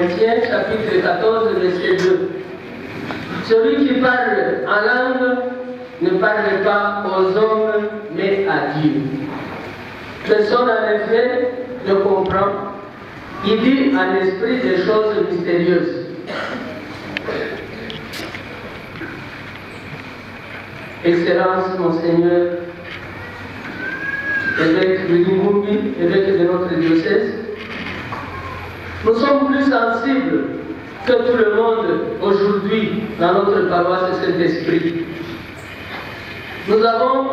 Corinthiens, chapitre 14, verset 2. Celui qui parle en langue ne parle pas aux hommes, mais à Dieu. Personne en effet ne comprend. Il dit en esprit des choses mystérieuses. Excellence, Monseigneur, évêque de Lumumbi, évêque de notre diocèse, nous sommes plus sensibles que tout le monde aujourd'hui dans notre paroisse Saint-Esprit. Nous avons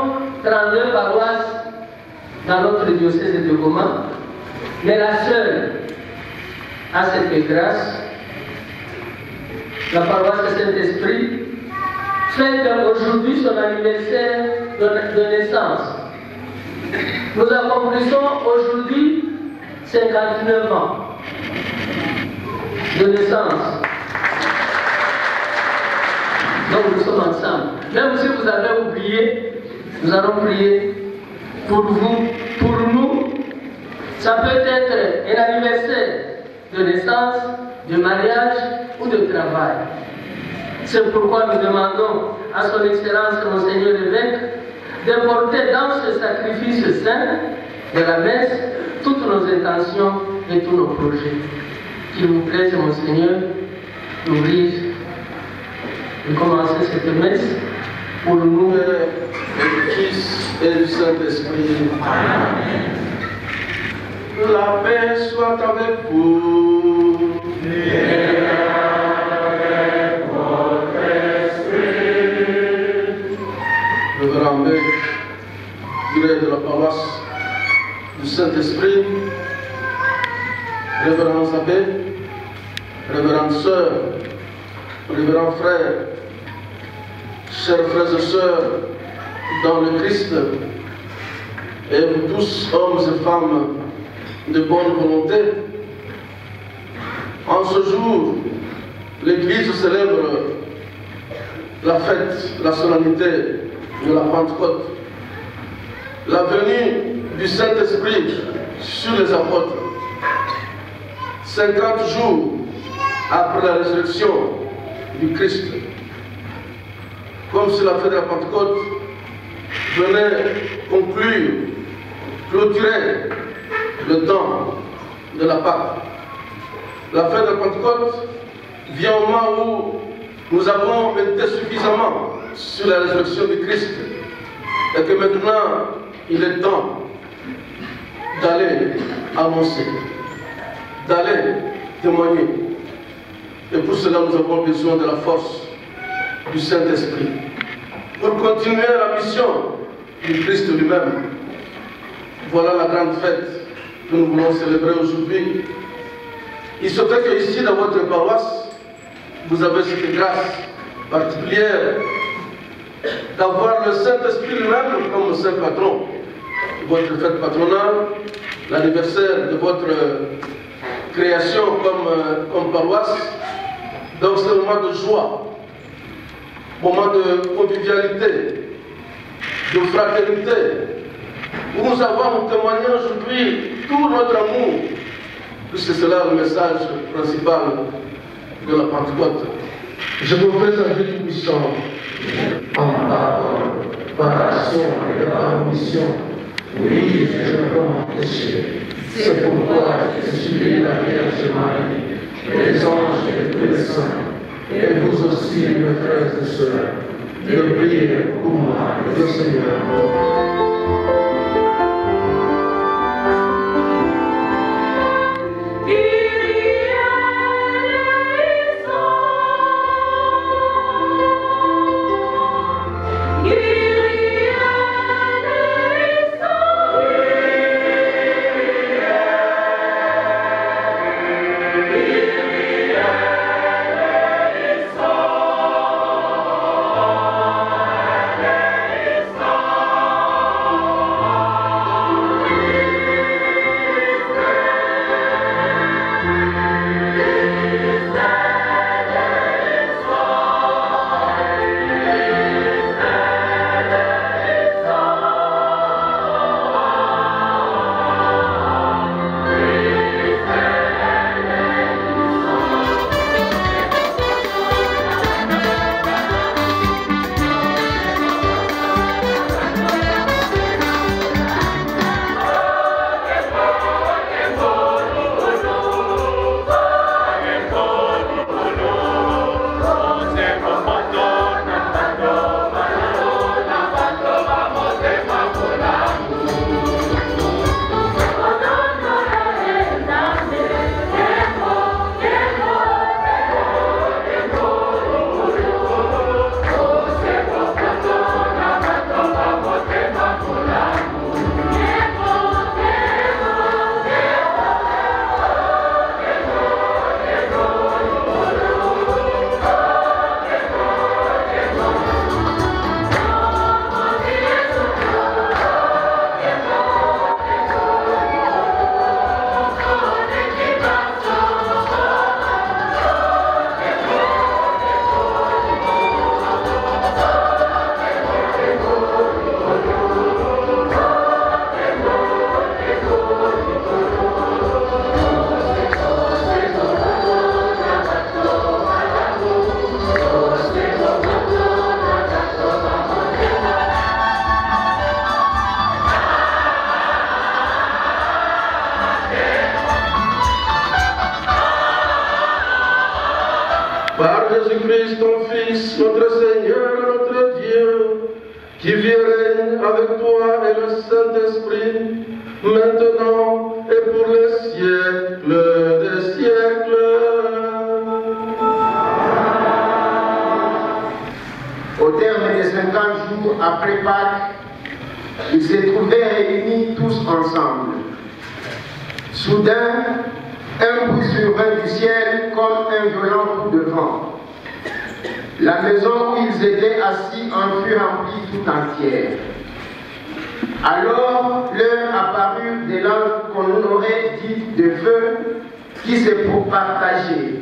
32 paroisses dans notre diocèse de Goma, mais la seule à cette grâce, la paroisse Saint-Esprit, fête aujourd'hui son anniversaire de naissance. Nous accomplissons aujourd'hui 59 ans de naissance. Donc nous sommes ensemble. Même si vous avez oublié, nous allons prier pour vous, pour nous. Ça peut être un anniversaire de naissance, de mariage ou de travail. C'est pourquoi nous demandons à son Excellence, Monseigneur l'évêque, de porter dans ce sacrifice saint de la messe toutes nos intentions et tous nos projets. Qu'il vous plaise, Monseigneur, d'ouvrir et commencer cette messe pour nous. Du Fils et du Saint-Esprit. Amen. La paix soit avec vous. Et avec votre esprit. Révérend Abbé, curé de la paroisse du Saint-Esprit, révérends abbés, révérendes sœurs, révérends frères, chers frères et sœurs dans le Christ, et vous tous, hommes et femmes de bonne volonté, en ce jour, l'Église célèbre la fête, la solennité de la Pentecôte, la venue du Saint-Esprit sur les apôtres. 50 jours après la résurrection du Christ, comme si la fête de la Pentecôte venait conclure, clôturer le temps de la Pâque. La fête de la Pentecôte vient au moment où nous avons été suffisamment sur la résurrection du Christ et que maintenant il est temps d'aller annoncer, d'aller témoigner. Et pour cela nous avons besoin de la force du Saint-Esprit pour continuer la mission du Christ lui-même. Voilà la grande fête que nous voulons célébrer aujourd'hui. Il se fait que ici dans votre paroisse, vous avez cette grâce particulière d'avoir le Saint-Esprit lui-même comme saint patron. Votre fête patronale, l'anniversaire de votre création comme paroisse. Donc c'est un moment de joie, moment de convivialité, de fraternité, où nous avons témoigné aujourd'hui tout notre amour, puisque c'est là le message principal de la Pentecôte. Je vous fais un Dieu tout-puissant, en parole, par action et par mission. Oui, je peux m'empêcher. C'est pourquoi je suis la Vierge Marie, les anges et tous les saints, et vous aussi, mes frères et sœurs, de prier pour moi, le Seigneur. Jésus-Christ, ton Fils, notre Seigneur, notre Dieu, qui vit et règne avec toi et le Saint-Esprit, maintenant et pour les siècles des siècles. Au terme des 50 jours après Pâques, ils se trouvaient réunis tous ensemble. Soudain, un bruit survint du ciel comme un violent coup de vent. La maison où ils étaient assis en fut remplie tout entière. Alors leur apparurent des langues qu'on aurait dites de feu qui se partageaient,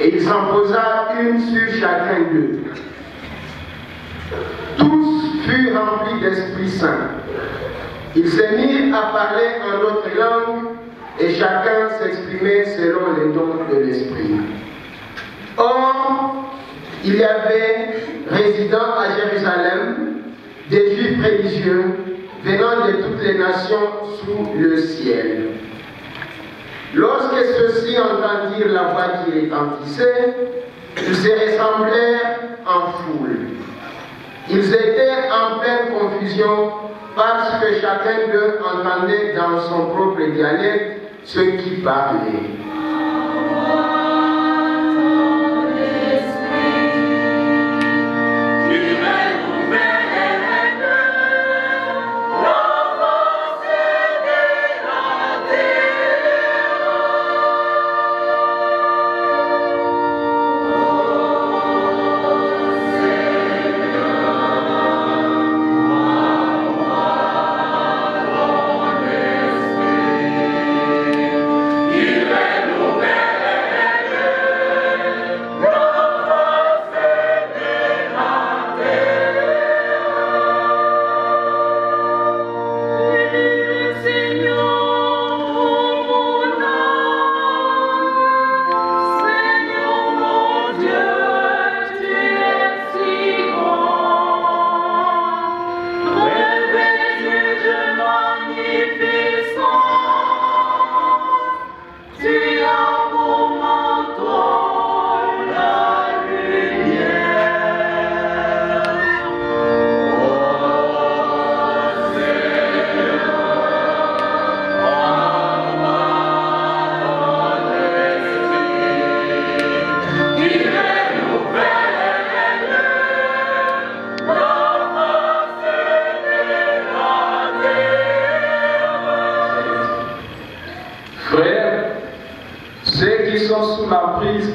et il s'en posa une sur chacun d'eux. Tous furent remplis d'Esprit Saint. Ils se mirent à parler en d'autres langues et chacun s'exprimait selon les dons de l'Esprit. Or, il y avait résidant à Jérusalem des Juifs religieux venant de toutes les nations sous le ciel. Lorsque ceux-ci entendirent la voix qui retentissait, ils se rassemblèrent en foule. Ils étaient en pleine confusion parce que chacun d'eux entendait dans son propre dialecte ce qui parlait.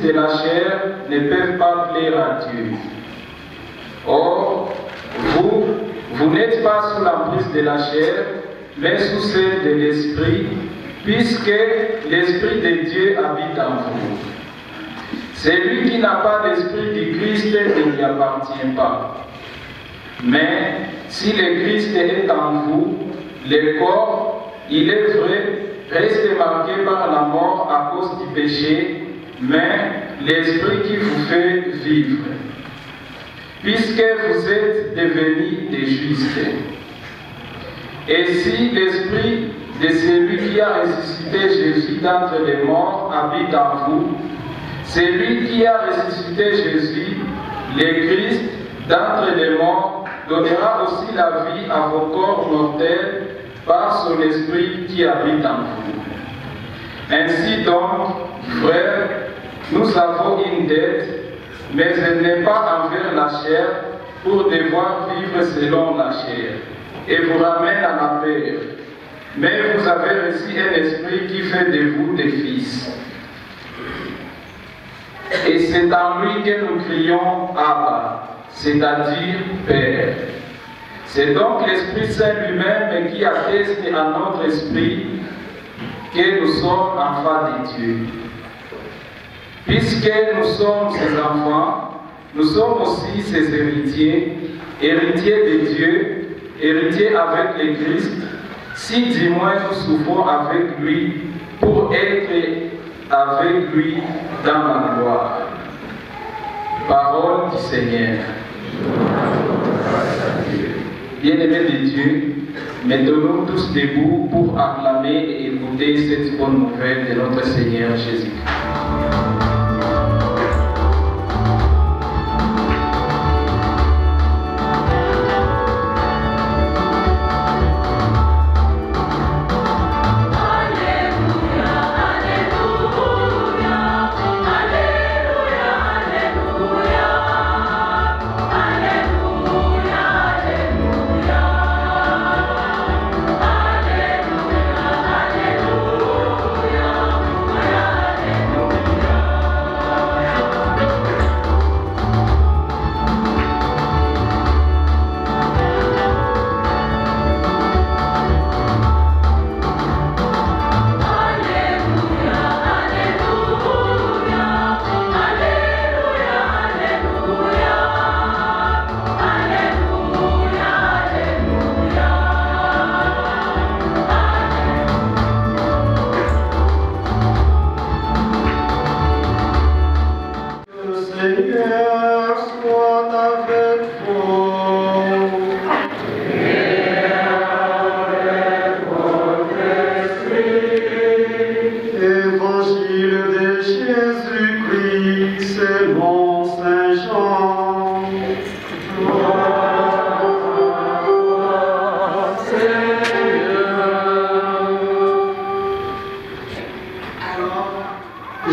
De la chair ne peuvent pas plaire à Dieu. Or, vous n'êtes pas sous l'emprise de la chair, mais sous celle de l'Esprit, puisque l'Esprit de Dieu habite en vous. Celui qui n'a pas l'Esprit du Christ ne lui appartient pas. Mais si le Christ est en vous, le corps, il est vrai, reste marqué par la mort à cause du péché, mais l'Esprit qui vous fait vivre, puisque vous êtes devenus des justes. Et si l'Esprit de celui qui a ressuscité Jésus d'entre les morts habite en vous, celui qui a ressuscité Jésus, le Christ, d'entre les morts, donnera aussi la vie à vos corps mortels par son Esprit qui habite en vous. Ainsi donc, frères, nous avons une dette, mais elle n'est pas envers la chair, pour devoir vivre selon la chair, et vous ramène à la paix. Mais vous avez reçu un esprit qui fait de vous des fils. Et c'est en lui que nous crions Abba, c'est-à-dire Père. C'est donc l'Esprit Saint lui-même qui atteste à notre esprit que nous sommes enfants de Dieu. Puisque nous sommes ses enfants, nous sommes aussi ses héritiers, héritiers de Dieu, héritiers avec le Christ, si du moins nous souffrons avec lui pour être avec lui dans la gloire. Parole du Seigneur. Bien-aimés de Dieu, mettons-nous tous debout pour acclamer et écouter cette bonne nouvelle de notre Seigneur Jésus-Christ.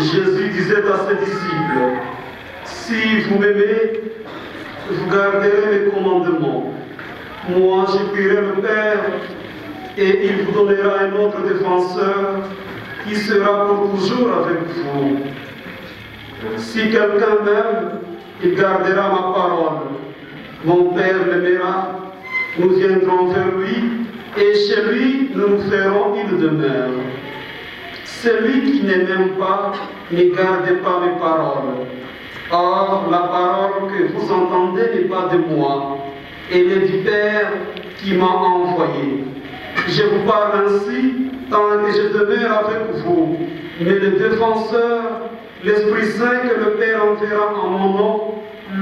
Jésus disait à ses disciples, si vous m'aimez, vous garderez mes commandements. Moi, je prierai le Père et il vous donnera un autre défenseur qui sera pour toujours avec vous. Si quelqu'un m'aime, il gardera ma parole. Mon Père l'aimera, nous viendrons vers lui et chez lui nous nous ferons une demeure. Celui qui ne m'aime pas, ne gardez pas mes paroles. Or, la parole que vous entendez n'est pas de moi, elle est du Père qui m'a envoyé. Je vous parle ainsi tant que je demeure avec vous, mais le défenseur, l'Esprit Saint que le Père enverra en mon nom,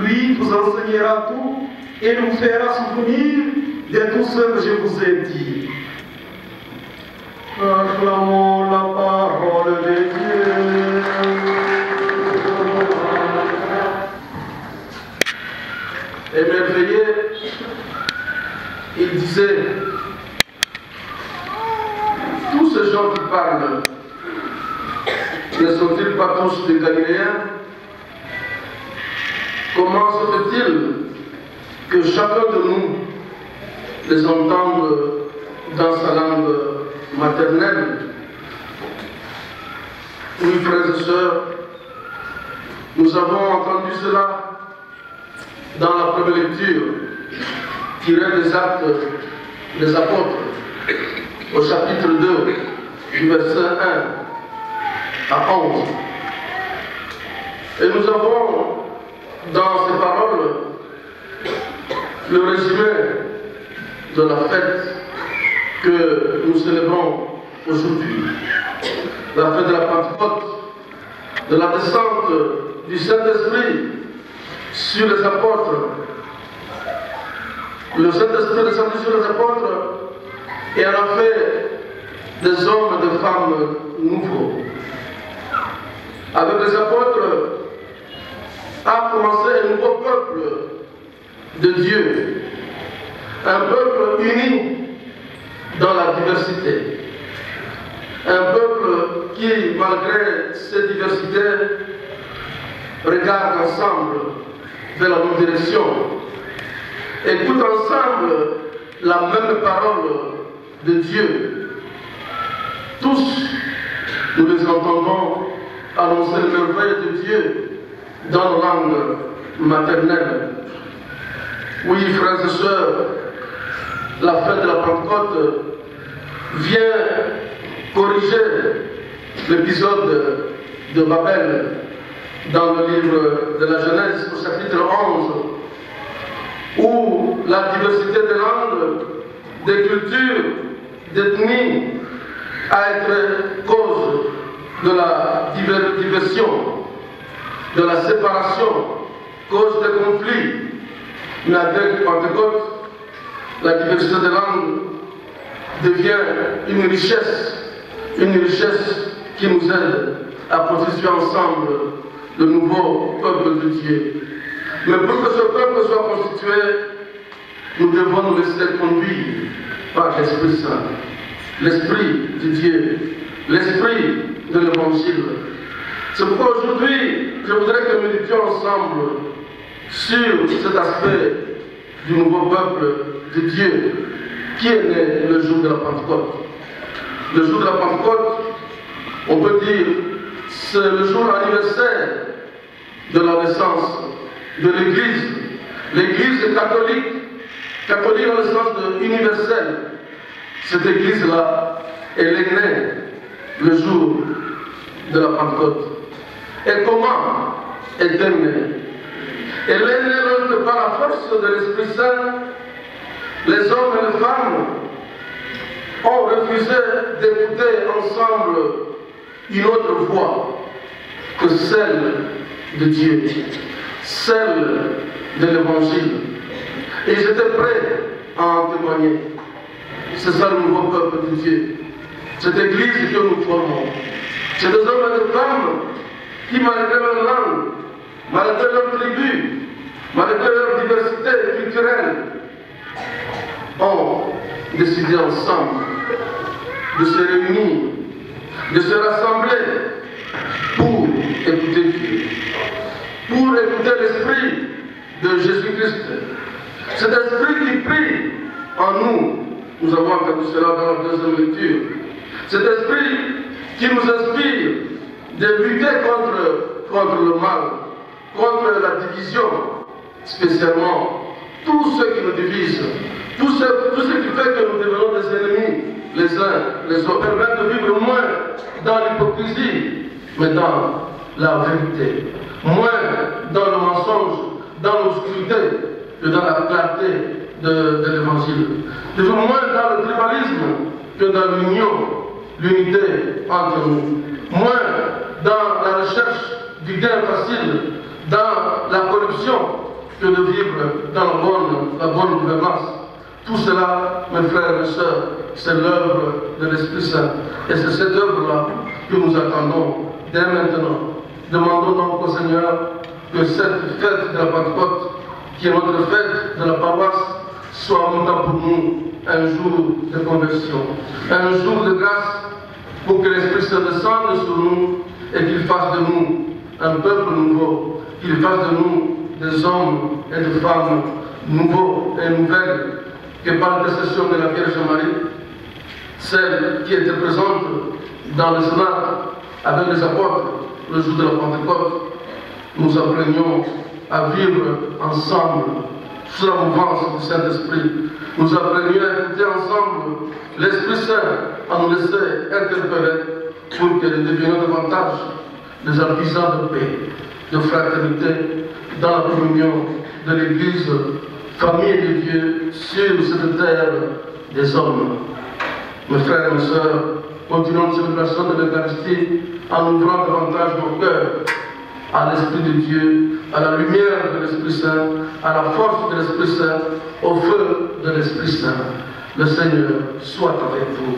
lui vous enseignera tout et nous fera souvenir de tout ce que je vous ai dit. Acclamons la parole de Dieu. Émerveillé, il disait, tous ces gens qui parlent, ne sont-ils pas tous des Galiléens? Comment se fait-il que chacun de nous les entende dans sa langue maternelle? Oui, frères et sœurs, nous avons entendu cela dans la première lecture, tirée des Actes des Apôtres, au chapitre 2, du verset 1 à 11. Et nous avons dans ces paroles le résumé de la fête que nous célébrons aujourd'hui, la fête de la Pentecôte, de la descente du Saint-Esprit sur les apôtres. Le Saint-Esprit est descendu sur les apôtres et en a fait des hommes et des femmes nouveaux. Avec les apôtres a commencé un nouveau peuple de Dieu, un peuple uni dans la diversité, un peuple qui, malgré ces diversités, regarde ensemble vers la même direction, écoute ensemble la même parole de Dieu. Tous, nous les entendons annoncer le merveille de Dieu dans nos langues maternelles. Oui, frères et sœurs, la fête de la Pentecôte vient corriger l'épisode de Babel dans le livre de la Genèse, au chapitre 11, où la diversité des langues, des cultures, d'ethnies a été cause de la diversion, de la séparation, cause des conflits. Mais avec Pentecôte, la diversité des langues devient une richesse qui nous aide à positionner ensemble le nouveau peuple de Dieu. Mais pour que ce peuple soit constitué, nous devons nous laisser conduire par l'Esprit Saint, l'Esprit de Dieu, l'Esprit de l'Évangile. C'est pourquoi aujourd'hui, je voudrais que nous méditions ensemble sur cet aspect du nouveau peuple de Dieu qui est né le jour de la Pentecôte. Le jour de la Pentecôte, on peut dire, c'est le jour anniversaire de la naissance de l'Église. L'Église est catholique, catholique dans le sens de universel. Cette Église-là, elle est née le jour de la Pentecôte. Et comment est-elle née? Elle est née lorsque par la force de l'Esprit Saint, les hommes et les femmes ont refusé d'écouter ensemble une autre voix que celle de Dieu, celle de l'Évangile. Et ils étaient prêts à en témoigner. C'est ça le nouveau peuple de Dieu. Cette Église que nous formons. C'est des hommes et des femmes qui, malgré leur langue, malgré leur tribu, malgré leur diversité culturelle, ont décidé ensemble de se réunir, de se rassembler pour écouter Dieu, pour écouter l'Esprit de Jésus-Christ. Cet Esprit qui prie en nous, nous avons entendu cela dans la deuxième lecture. Cet Esprit qui nous inspire de lutter contre le mal, contre la division, spécialement tous ceux qui nous divisent, tout ce qui fait que nous devenons des ennemis les uns les autres, permettent de vivre moins dans l'hypocrisie, mais dans la vérité, moins dans le mensonge, dans l'obscurité, que dans la clarté de l'évangile, de vivre moins dans le tribalisme que dans l'union, l'unité entre nous, moins dans la recherche du gain facile, dans la corruption, que de vivre dans la bonne gouvernance. Tout cela, mes frères et mes sœurs, c'est l'œuvre de l'Esprit Saint. Et c'est cette œuvre-là que nous attendons dès maintenant. Demandons donc au Seigneur que cette fête de la Pentecôte, qui est notre fête de la paroisse, soit en même temps pour nous un jour de conversion, un jour de grâce pour que l'Esprit Saint descende sur nous et qu'il fasse de nous un peuple nouveau, qu'il fasse de nous des hommes et des femmes nouveaux et nouvelles, que par l'intercession de la Vierge Marie, celle qui était présente dans le Sénat avec les apôtres le jour de la Pentecôte, nous apprenions à vivre ensemble sous la mouvance du Saint-Esprit. Nous apprenions à écouter ensemble l'Esprit Saint, à nous laisser interpeller pour que nous devenions davantage des artisans de paix, de fraternité, dans la communion de l'Église, famille de Dieu, sur cette terre des hommes. Mes frères et mes sœurs, continuons la célébration de l'Eucharistie en ouvrant davantage nos cœurs à l'Esprit de Dieu, à la lumière de l'Esprit Saint, à la force de l'Esprit Saint, au feu de l'Esprit Saint. Le Seigneur soit avec vous.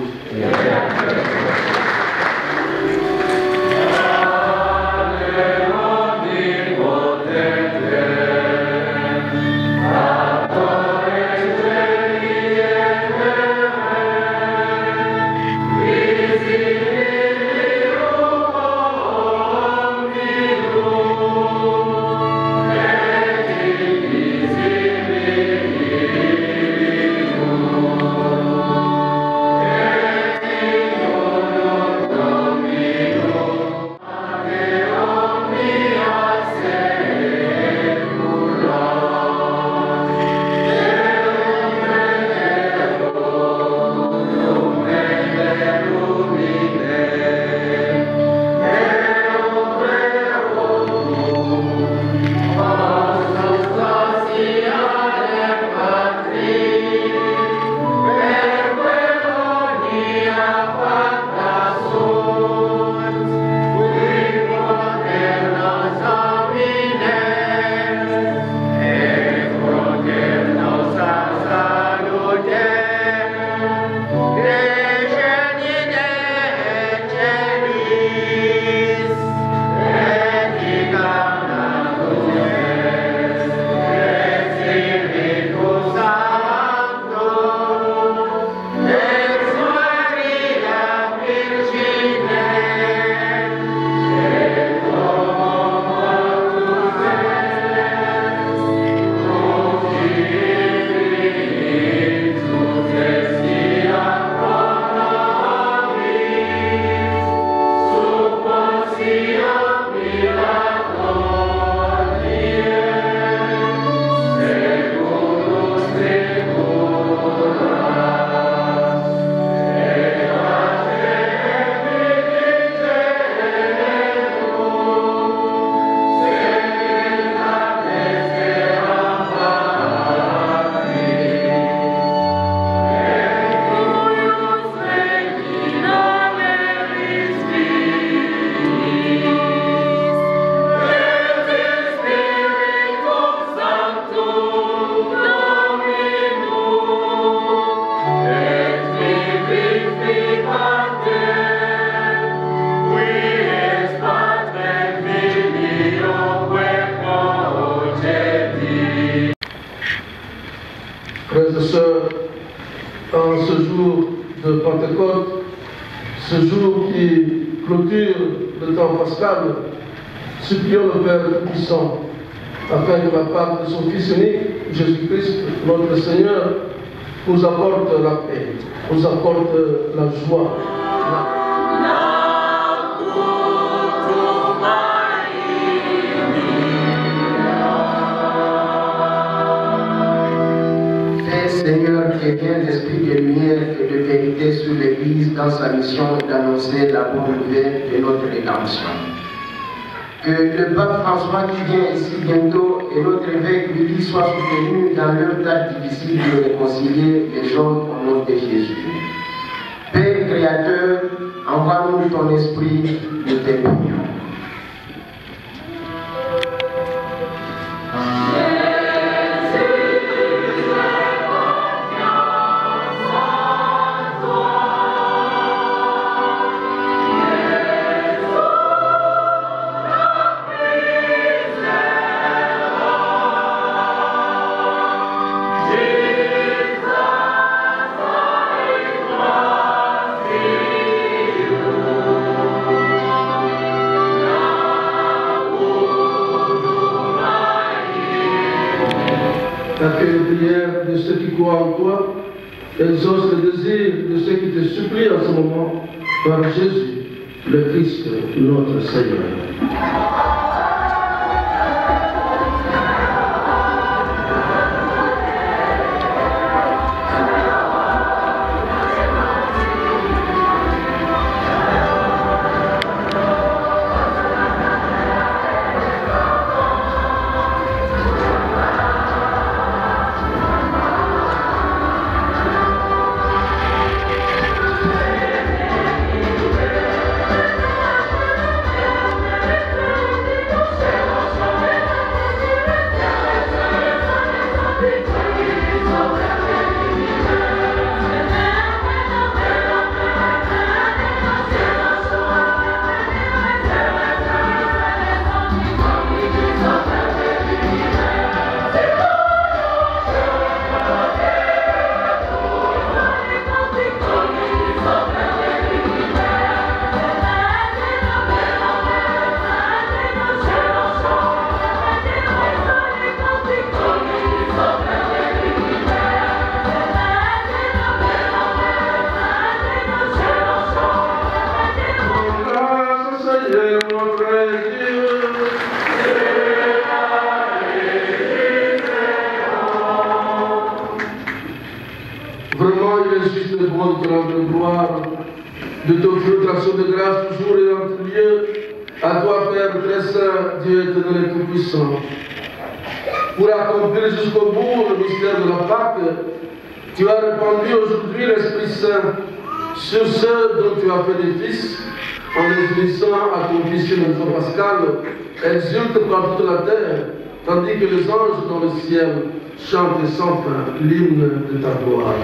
Frères et sœurs, en ce jour de Pentecôte, ce jour qui clôture le temps pascal, Supplions le Père Tout-Puissant, afin que la part de son Fils unique, Jésus-Christ, notre Seigneur, nous apporte la paix, nous apporte la joie. Fais, Seigneur, qu'il y ait un esprit de lumière et de vérité sur l'Église dans sa mission d'annoncer la bonne nouvelle de notre rédemption. Que le pape François qui vient ici bientôt et notre évêque Willy soient soutenus dans leur tâche difficile de réconcilier les hommes au nom de Jésus. Père Créateur, envoie-nous ton esprit, nous t'aimons. Accueille les prières de ceux qui croient en toi, exauce le désir de ceux qui te supplient en ce moment, par Jésus, le Christ, notre Seigneur. Vraiment, il est juste de bon de te rendre gloire, de t'offrir l'action de grâce toujours et en tout lieu, à toi, Père très saint, Dieu éternel et tout-puissant. Pour accomplir jusqu'au bout le mystère de la Pâque, tu as répandu aujourd'hui l'Esprit Saint sur ceux dont tu as fait des fils, en les unissant à ton Fils le jour pascal, exulte par toute la terre, tandis que les anges dans le ciel chantent sans fin l'hymne de ta gloire.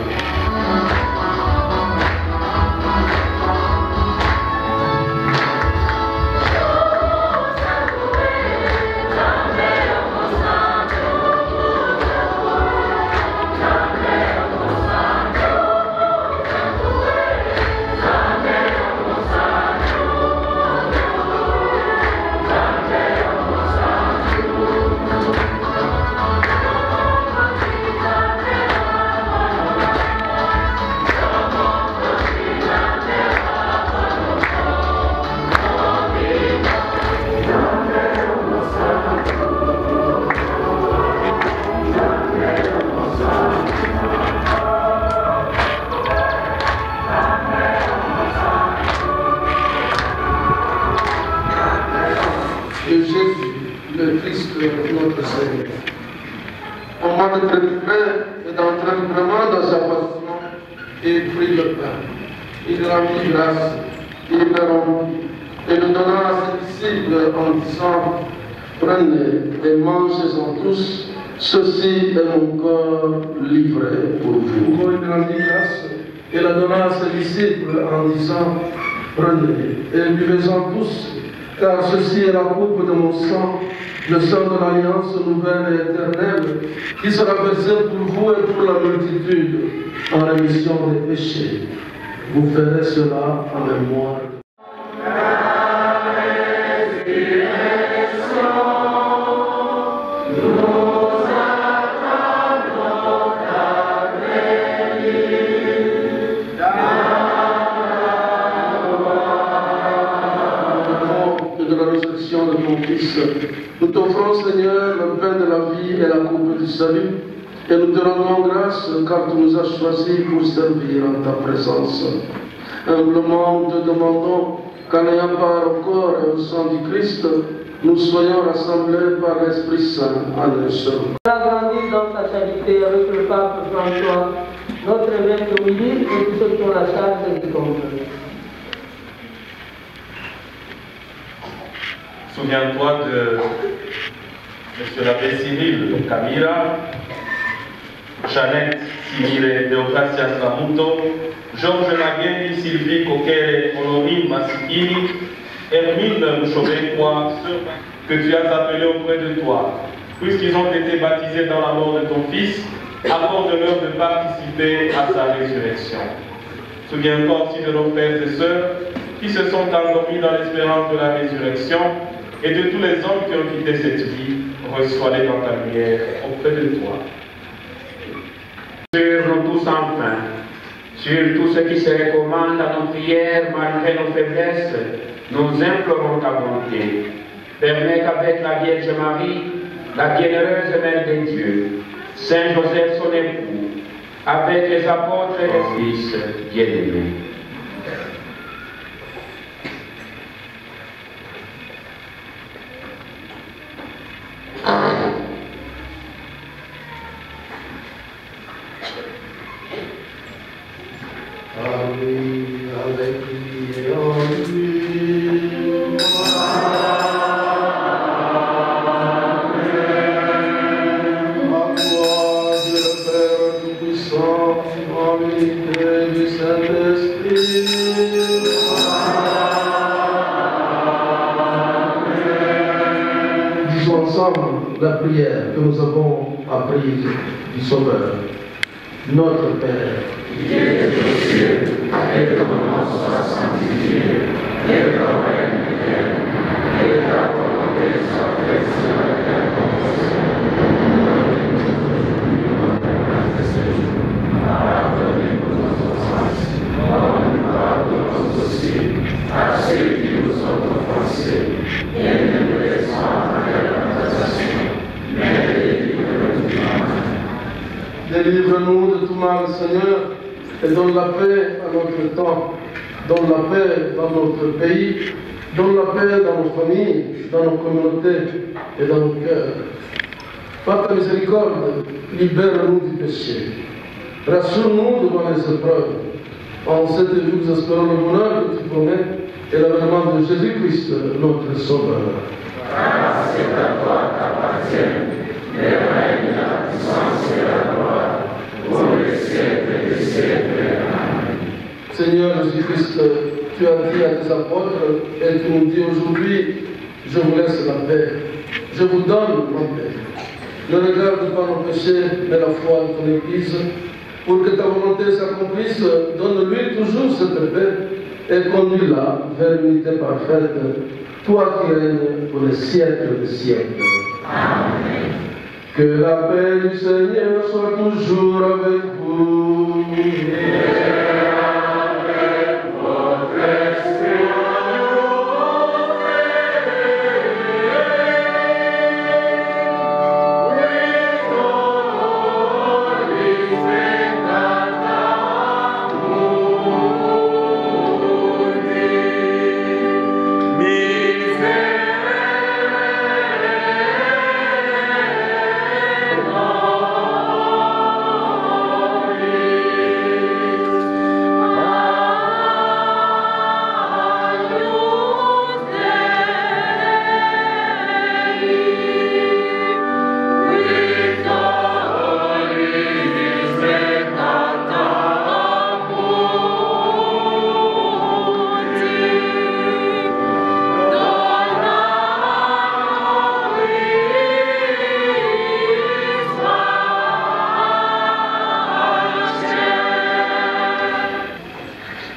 De Jésus, le Christ, notre Seigneur. Au moment de paix et d'entrer vraiment dans sa passion, il prit le pain. Il rendit grâce, il le rompit et le donna à ses disciples en disant: prenez et mangez-en tous, ceci est mon corps livré pour vous. Il rendit grâce et la donna à ses disciples en disant: prenez et buvez-en tous, car ceci est la coupe de mon sang, le sang de l'alliance nouvelle et éternelle, qui sera versé pour vous et pour la multitude en rémission des péchés. Vous ferez cela en mémoire. résurrection de ton Fils. Nous t'offrons, Seigneur, le pain de la vie et la coupe du salut, et nous te rendons grâce car tu nous as choisis pour servir en ta présence. Humblement, nous te demandons qu'en ayant part au corps et au sang du Christ, nous soyons rassemblés par l'Esprit Saint en un seul. Agrandis dans ta charité avec le pape François, notre évêque Willy et tous ceux qui ont la charge de comprendre. Souviens-toi de M. l'abbé Cyril Camira, Jeannette Simire Deogracias Lamuto, Georges Magueni, Sylvie Kokere, Honorine Massikini, Hermine Mouchobekwa, ceux que tu as appelés auprès de toi, puisqu'ils ont été baptisés dans la mort de ton Fils, accorde-leur de participer à sa résurrection. Souviens-toi aussi de nos frères et sœurs qui se sont endormis dans l'espérance de la résurrection, et de tous les hommes qui ont quitté cette vie, reçois-les dans ta lumière auprès de toi. Sur nous tous enfin, sur tous ceux qui se recommandent à nos prières malgré nos faiblesses, nous implorons ta bonté. Permets qu'avec la Vierge Marie, la bienheureuse Mère de Dieu, Saint Joseph son époux, avec les apôtres et les fils bien-aimés, la prière que nous avons apprise du Sauveur. Notre Père, qui es aux cieux, que ton nom soit sanctifié, que ton règne vienne, que ta volonté soit faite sur la terre comme au ciel. Pardonnez-nous nos offenses, comme nous pardonnons aussi à ceux qui nous ont offensés, et ne nous laisse pas entrer dans la tentation, mais délivre-nous du mal. Délivre-nous de tout mal, Seigneur, et donne la paix à notre temps, donne la paix dans notre pays, donne la paix dans nos familles, dans nos communautés et dans nos cœurs. Par ta miséricorde, libère-nous du péché. Rassure-nous devant les épreuves. En cette vie, nous espérons le bonheur que tu promets et l'avènement de Jésus-Christ, notre Sauveur. Grâce et à toi t'appartiennent, le règne, la puissance et la gloire, pour les siècles des siècles. Amen. Seigneur Jésus-Christ, tu as dit à tes apôtres et tu nous dis aujourd'hui, je vous laisse la paix, je vous donne ma paix. Ne regarde pas nos péchés, mais la foi de ton Église. Pour que ta volonté s'accomplisse, donne-lui toujours cette paix et conduis-la vers l'unité parfaite, toi qui règnes pour les siècles des siècles. Amen. Que la paix du Seigneur soit toujours avec vous. Et avec votre esprit.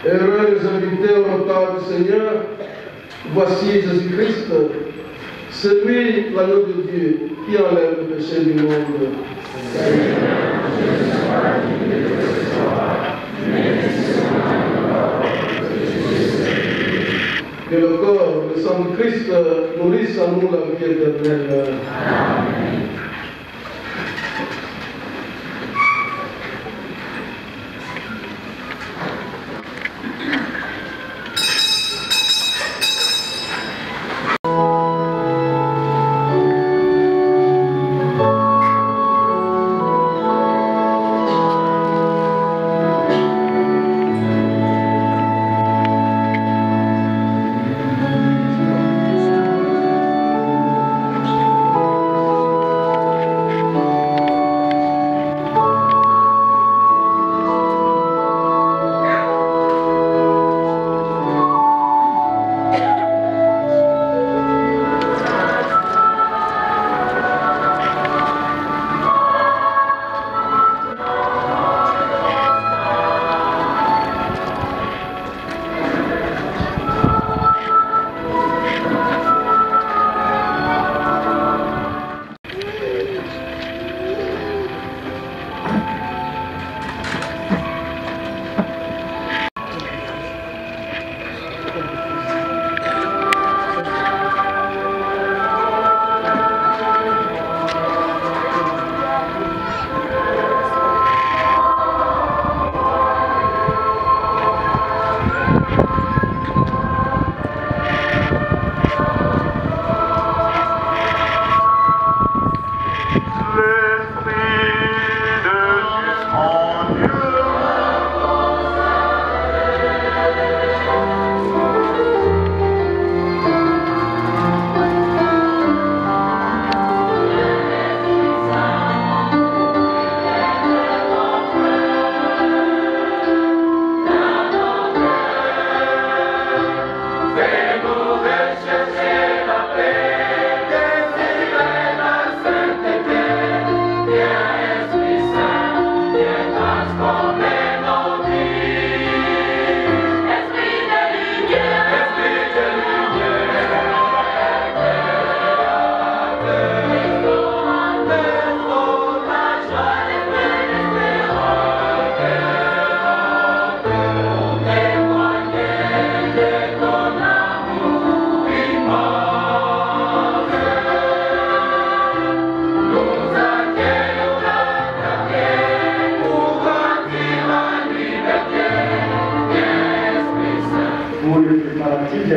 Heureux les invités au repas du Seigneur, voici Jésus-Christ, celui, l'agneau de Dieu, qui enlève le péché du monde. Seigneur, je ne suis pas digne de te recevoir, mais dis seulement une parole que je sais. Que le corps, le sang de Christ nourrisse en nous la vie éternelle. Amen.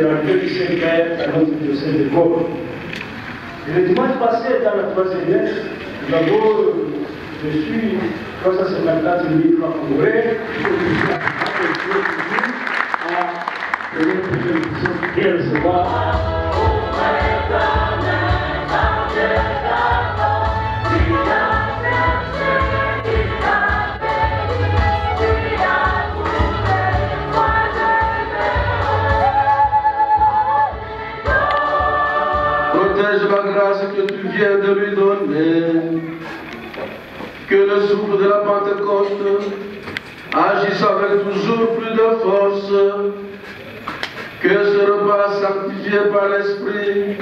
de la deuxième guerre à notre diocèse de Gaulle. Et le dimanche passé, dans la troisième messe, nous avons reçu 354 000 francs congolais à bien recevoir. Protège la grâce que tu viens de lui donner, que le souffle de la Pentecôte agisse avec toujours plus de force, que ce repas sanctifié par l'Esprit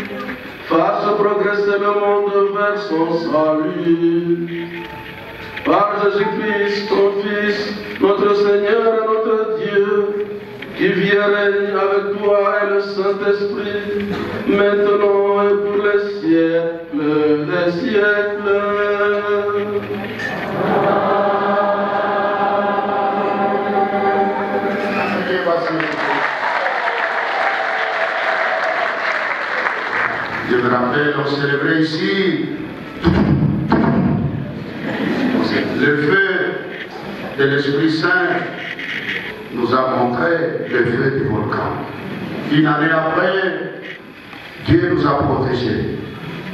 fasse progresser le monde vers son salut. Par Jésus-Christ, ton Fils, notre Seigneur et notre Dieu, qui vit et règne avec toi et le Saint-Esprit, maintenant et pour les siècles des siècles. Je me rappelle, on célébrait ici le feu de l'Esprit Saint nous a montré le feu du volcan. Une année après, Dieu nous a protégés.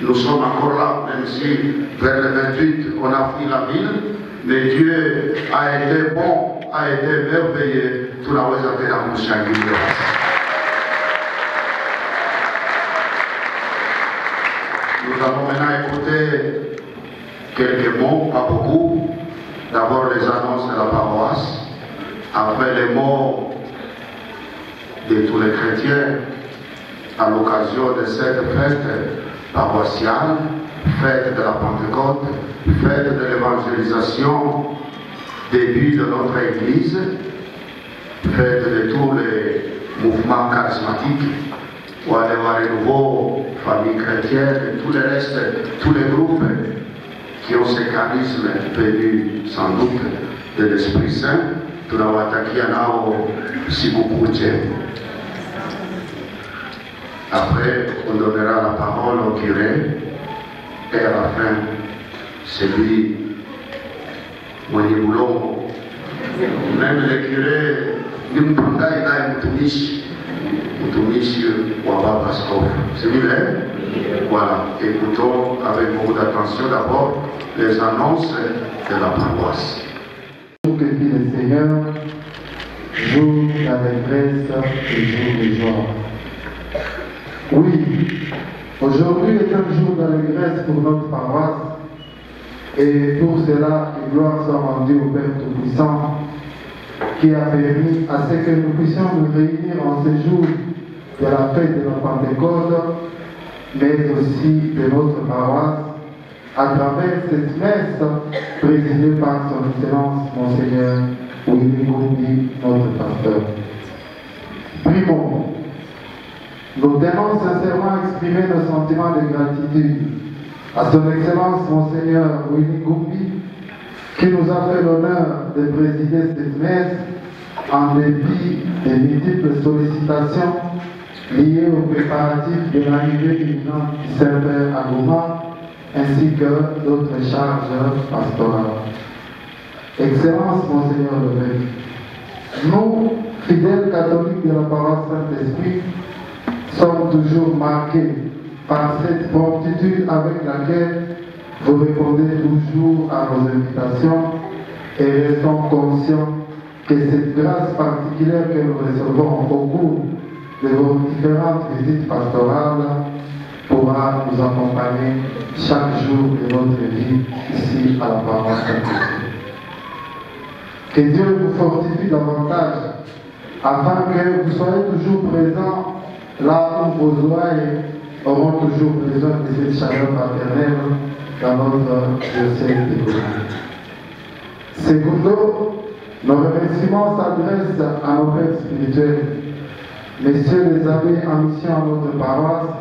Nous sommes encore là, même si vers le 28, on a fui la ville, mais Dieu a été bon, a été merveilleux. Tout la voix a été dans le chagrin. Nous allons maintenant écouter quelques mots, pas beaucoup. D'abord les annonces de la paroisse, après les mots de tous les chrétiens à l'occasion de cette fête paroissiale, fête de la Pentecôte, fête de l'évangélisation, début de notre Église, fête de tous les mouvements charismatiques. ou aller voir les nouveaux, familles chrétiennes et tout le reste, tous les groupes qui ont ce charisme venu sans doute de l'Esprit Saint, tunawatakia nao sikukuu njema. Après, on donnera la parole au curé et à la fin, celui mwenye mulongo. Même le curé ni mpangai naye mtumishi wa baba askofu. C'est vrai? Voilà, écoutons avec beaucoup d'attention d'abord les annonces de la paroisse. Que dit le Seigneur, jour d'allégresse et jour de joie. Oui, aujourd'hui est un jour d'allégresse pour notre paroisse et pour cela, que gloire soit rendue au Père Tout-Puissant qui a permis à ce que nous puissions nous réunir en ce jour de la fête de la Pentecôte, mais aussi de notre paroisse à travers cette messe présidée par son Excellence Monseigneur Willy Ngumbi, notre pasteur. Prions. Nous tenons sincèrement à exprimer nos sentiments de gratitude à son Excellence Monseigneur Willy Ngumbi, qui nous a fait l'honneur de présider cette messe en dépit des multiples sollicitations liées aux préparatifs de l'arrivée imminente du Saint-Père à Goma, ainsi que d'autres charges pastorales. Excellence Monseigneur l'évêque, nous, fidèles catholiques de la paroisse Saint-Esprit, sommes toujours marqués par cette promptitude avec laquelle vous répondez toujours à nos invitations et restons conscients que cette grâce particulière que nous recevons au cours de vos différentes visites pastorales pourra nous accompagner chaque jour de notre vie ici à la paroisse Saint-Esprit. Que Dieu vous fortifie davantage afin que vous soyez toujours présents là où vos oreilles auront toujours besoin de cette chaleur paternelle dans notre diocèse de Goma. Secondo, nos remerciements s'adressent à nos pères spirituels, messieurs les abbés en mission à notre paroisse,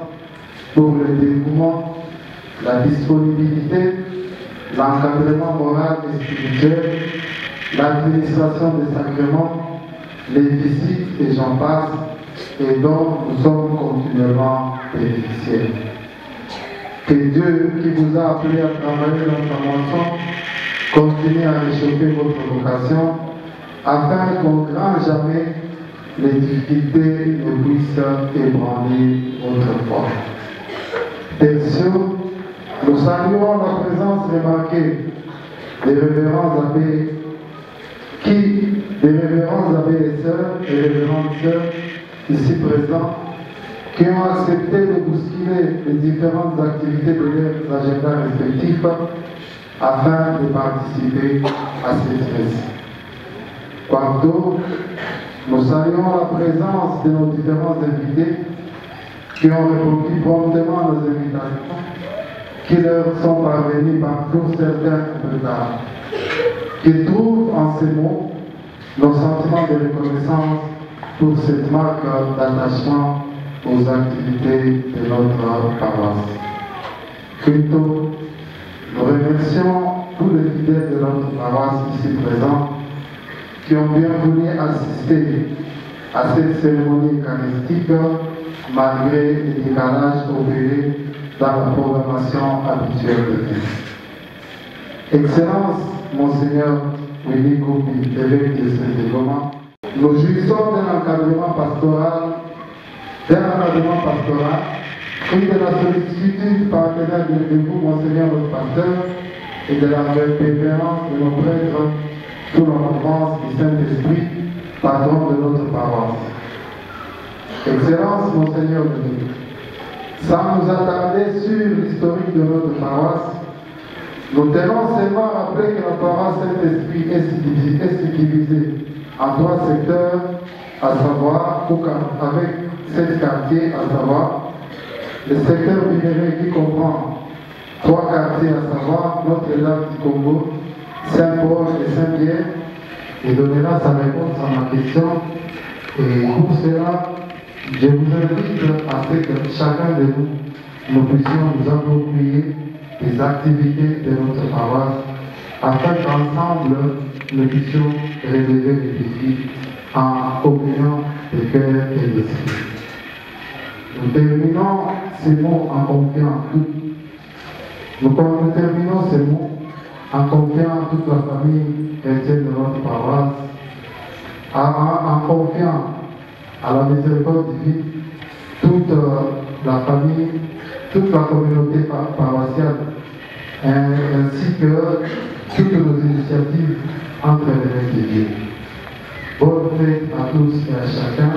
pour le dévouement, la disponibilité, l'encadrement moral et spirituel, l'administration des sacrements, les visites et j'en passe, et dont nous sommes continuellement bénéficiaires. Que Dieu qui vous a appelé à travailler dans sa moisson continue à réchauffer votre vocation afin qu'au grand jamais les difficultés ne puissent ébranler votre foi. Tertio, nous saluons la présence remarquée des révérends abbés et sœurs et révérentes sœurs ici présents qui ont accepté de bousculer les différentes activités de leurs agendas respectifs afin de participer à cette messe. Quarto, nous saluons la présence de nos différents invités qui ont répondu promptement à nos invitations, qui leur sont parvenus par pour certains un peu tard, qui trouvent en ces mots nos sentiments de reconnaissance pour cette marque d'attachement aux activités de notre paroisse. Quinto, nous remercions tous les fidèles de notre paroisse ici présents qui ont bien voulu assister à cette cérémonie eucharistique malgré les décalages opérés dans la programmation habituelle de messe. Excellence, Monseigneur Willy Ngumbi, évêque de Saint-Goma, nous jouissons d'un encadrement pastoral, et de la sollicitude partenaire de vous, Monseigneur notre pasteur, et de la révérence de nos prêtres sous la mouvance du Saint-Esprit, patron de notre paroisse. Excellence, Monseigneur de Dieu, sans nous attarder sur l'historique de notre paroisse, nous tenons seulement à rappeler que la paroisse Saint-Esprit est divisée en 3 secteurs, à savoir, avec 7 quartiers, à savoir, le secteur minéré qui comprend 3 quartiers, à savoir Notre-Dame du Congo, Saint-Paul et Saint-Pierre, et donnera sa réponse à ma question. Et pour cela, Je vous invite à ce que chacun de nous puissions nous approprier des activités de notre paroisse afin qu'ensemble nous puissions relever les défis en communion de cœur et d'esprit. Nous terminons ces mots en confiant Nous terminons ces mots en confiant toute la famille chrétienne de notre paroisse, en confiant à la miséricorde divine toute la famille, toute la communauté paroissiale, ainsi que toutes nos initiatives entre les mains de Dieu. Bonne fête à tous et à chacun.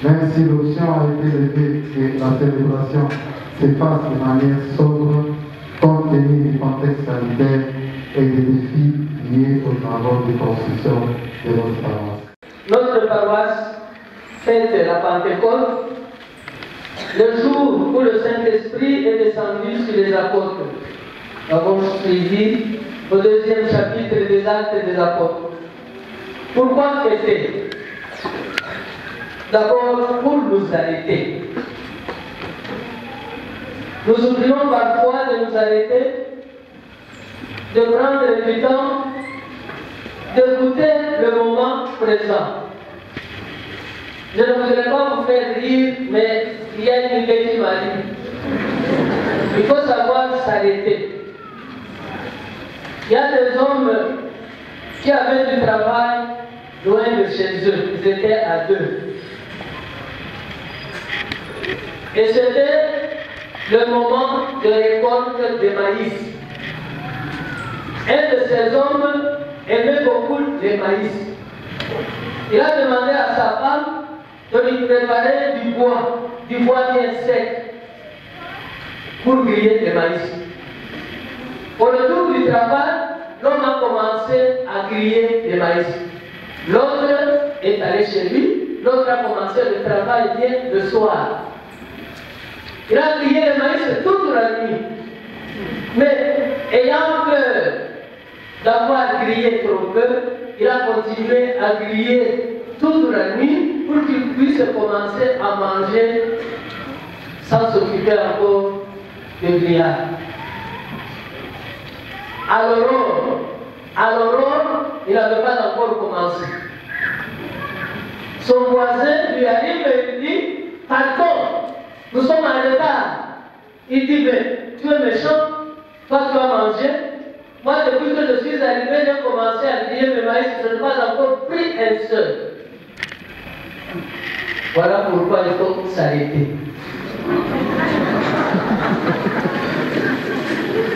Même si l'option a été levée et la célébration s'efface de manière sobre, compte tenu du contexte sanitaire et des défis liés aux travaux de construction de notre paroisse. Notre paroisse fête la Pentecôte, le jour où le Saint-Esprit est descendu sur les apôtres. Nous avons suivi au 2e chapitre des Actes des Apôtres. Pourquoi fêter? D'abord pour nous arrêter. Nous oublions parfois de nous arrêter, de prendre du temps, de goûter le moment présent. Je ne voudrais pas vous faire rire, mais il y a une idée qui m'a dit. Il faut savoir s'arrêter. Il y a des hommes qui avaient du travail loin de chez eux. Ils étaient à 2. Et c'était le moment de récolte des maïs. Un de ces hommes aimait beaucoup les maïs. Il a demandé à sa femme de lui préparer du bois bien sec, pour griller les maïs. Au retour du travail, l'homme a commencé à griller les maïs. L'autre est allé chez lui, l'autre a commencé le travail bien le soir. Il a grillé les maïs toute la nuit. Mais ayant peur d'avoir grillé trop peu, il a continué à griller toute la nuit pour qu'il puisse commencer à manger sans s'occuper encore de grillage. À l'aurore, il n'avait pas encore commencé. Son voisin lui arrive et lui dit, pardon, nous sommes en retard. Il dit, mais tu es méchant, toi tu vas manger. Moi, depuis que je suis arrivé, j'ai commencé à griller mes maïs, je n'ai pas encore pris un seul. Voilà pourquoi il faut s'arrêter.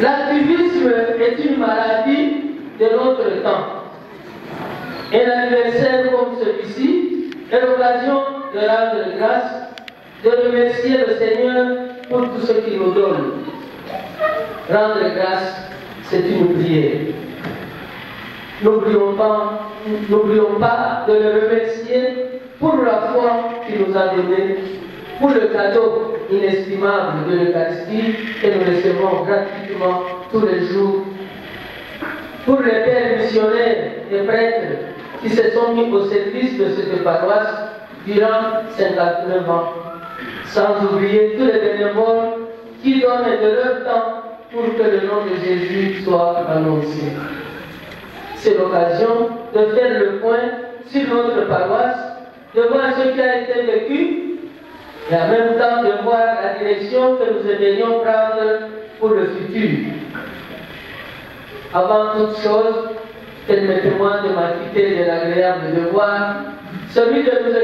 L'activisme est une maladie de notre temps. Un anniversaire comme celui-ci est l'occasion de rendre grâce, de remercier le Seigneur pour tout ce qu'il nous donne. Rendre grâce, c'est une prière. N'oublions pas de le remercier pour la foi qu'il nous a donnée, pour le cadeau inestimable de l'Eucharistie que nous recevons gratuitement tous les jours, pour les pères missionnaires et prêtres qui se sont mis au service de cette paroisse durant 59 ans, sans oublier tous les bénévoles qui donnent de leur temps pour que le nom de Jésus soit annoncé. C'est l'occasion de faire le point sur notre paroisse, de voir ce qui a été vécu et en même temps de voir la direction que nous aimerions prendre pour le futur. Avant toute chose, permettez-moi de m'acquitter de l'agréable devoir, celui de vous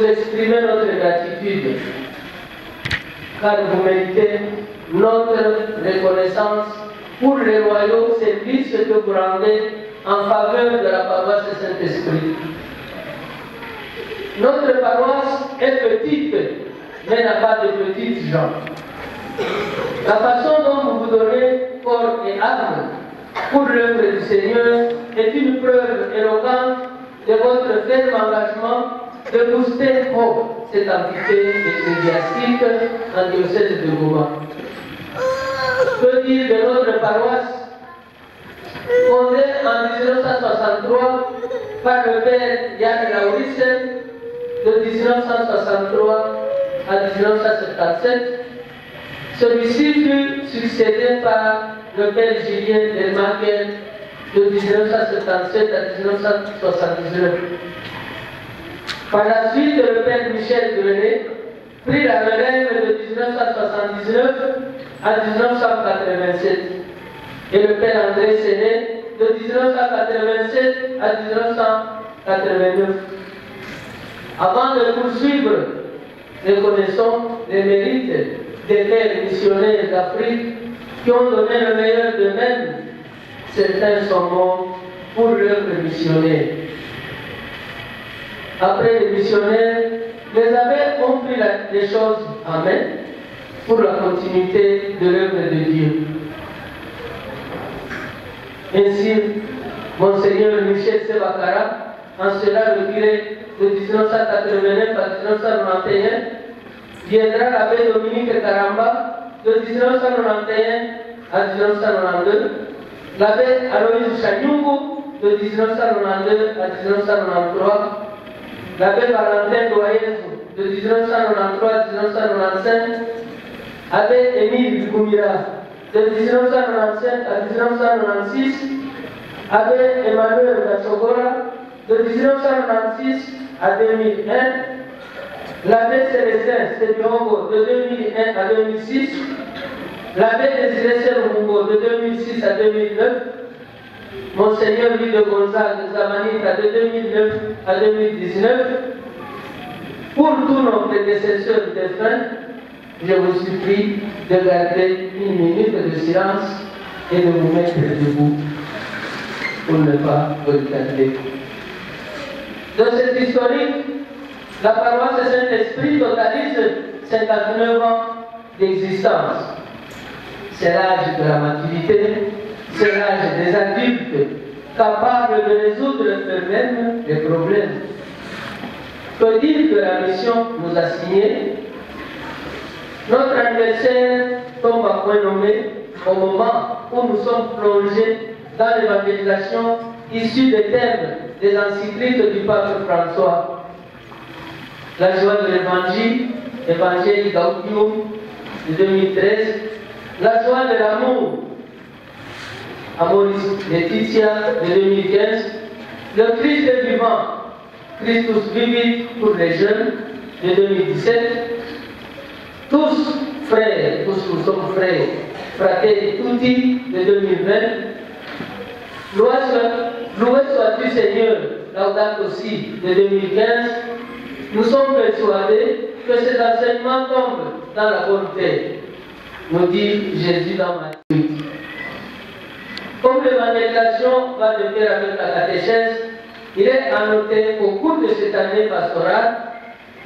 exprimer notre gratitude, car vous méritez notre reconnaissance pour les loyaux services que vous rendez en faveur de la paroisse Saint-Esprit. Notre paroisse est petite, mais n'a pas de petites gens. La façon dont vous vous donnez corps et âme pour l'œuvre du Seigneur est une preuve éloquente de votre ferme engagement de booster Hope, cette entité ecclésiastique en diocèse de Goma. Je peux dire de notre paroisse, fondée en 1963 par le père Yann Laurissen, de 1963 à 1977. Celui-ci fut succédé par le père Julien Delmarquet de 1977 à 1979. Par la suite, le père Michel Grenet prit la relève de 1979 à 1987 et le père André Séné de 1987 à 1989. Avant de poursuivre, reconnaissons les mérites des pères missionnaires d'Afrique qui ont donné le meilleur d'eux-mêmes. Certains sont morts pour l'œuvre missionnaire. Après les missionnaires, les abbés ont pris les choses en main pour la continuité de l'œuvre de Dieu. Ainsi, Monseigneur Michel Sebakara, en cela retiré de 1989 à 1991, viendra l'abbé Dominique Karamba de 1991 à 1992, l'abbé Aloïs Chanyungu de 1992 à 1993, l'abbé Valentin Doyez de 1993 à 1995, abbé Émile Goumira de 1995 à 1996, abbé Emmanuel Gachogora de 1996 à 2001, l'abbé Célestin Sebiongo de 2001 à 2006, l'abbé Désiré Sermungo de 2006 à 2009, Monseigneur Louis de Gonzague de Zamanita de 2009 à 2019. Pour tous nos prédécesseurs défunts, je vous supplie de garder une minute de silence et de vous mettre debout pour ne pas retarder. Dans cette historique, la paroisse Saint-Esprit totalise 59 ans d'existence. C'est l'âge de la maturité, c'est l'âge des adultes capables de résoudre eux-mêmes les problèmes. Que dire que la mission nous a signé? Notre anniversaire tombe à point nommé au moment où nous sommes plongés dans l'évangélisation issue des thèmes des encycliques du pape François. La joie de l'évangile, Évangile Gaudium de 2013, la joie de l'amour, Amoris Laetitia de 2015, le Christ vivant, Christus Vivit pour les jeunes de 2017, tous frères, tous nous sommes frères, Fratelli Tutti de 2020, loué sois-tu Seigneur, Laudato Si de 2015, nous sommes persuadés que ces enseignements tombent dans la bonne terre, nous dit Jésus dans Matthieu. Comme l'évangélisation va de pair avec la catéchèse, il est à noter qu'au cours de cette année pastorale,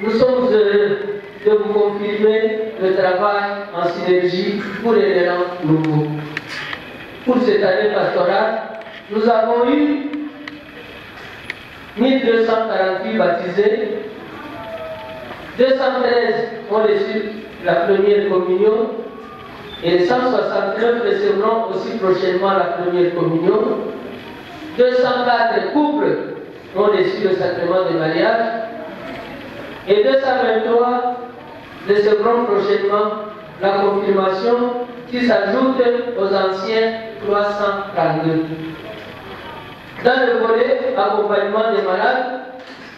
nous sommes heureux de vous confirmer le travail en synergie pour les élans nouveaux. Pour cette année pastorale, nous avons eu 1248 baptisés, 213 ont reçu la première communion et 169 recevront aussi prochainement la première communion. 204 couples ont reçu le sacrement de mariage et 223 recevront prochainement la confirmation qui s'ajoute aux anciens 332. Dans le volet accompagnement des malades,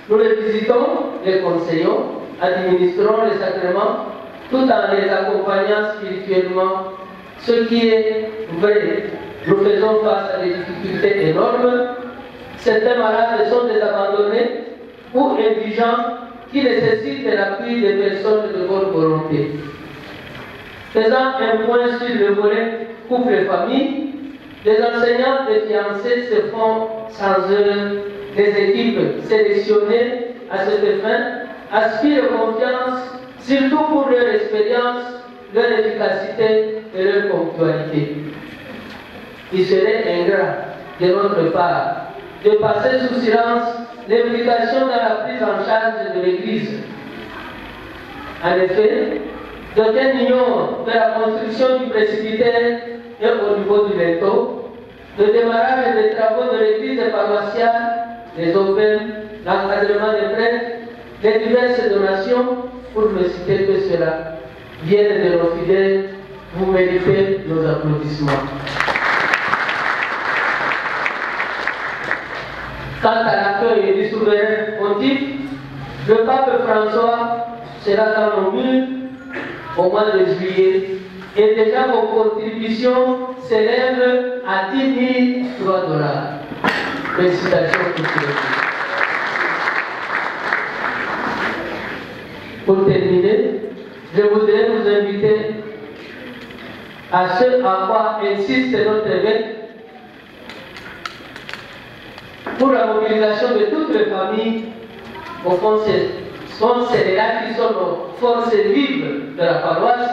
nous les visitons, les conseillons, administrons les sacrements, tout en les accompagnant spirituellement, ce qui est vrai. Nous faisons face à des difficultés énormes. Certains malades sont désabandonnés ou indigents qui nécessitent l'appui des personnes de bonne volonté. Faisant un point sur le volet couple et famille, les enseignants des fiancés se font sans eux des équipes sélectionnées à cette fin, aspirent confiance, surtout pour leur expérience, leur efficacité et leur ponctualité. Il serait ingrat de notre part de passer sous silence l'implication dans la prise en charge de l'Église. En effet, d'aucuns ignorent que la construction du presbytère est au niveau du linteau, le démarrage des travaux de l'Église paroissiale, les aubaines, l'encadrement des prêtres, les diverses donations, pour ne citer que cela, viennent de nos fidèles. Vous méritez nos applaudissements. Quant à l'accueil du souverain pontife, le pape François sera dans nos murs au mois de juillet et déjà vos contributions s'élèvent à 10 003 $. Félicitations pour tous les deux. Pour terminer, je voudrais vous inviter à ce à quoi insiste notre évêque pour la mobilisation de toutes les familles. Au fond, c'est là qui sont nos forces vives de la paroisse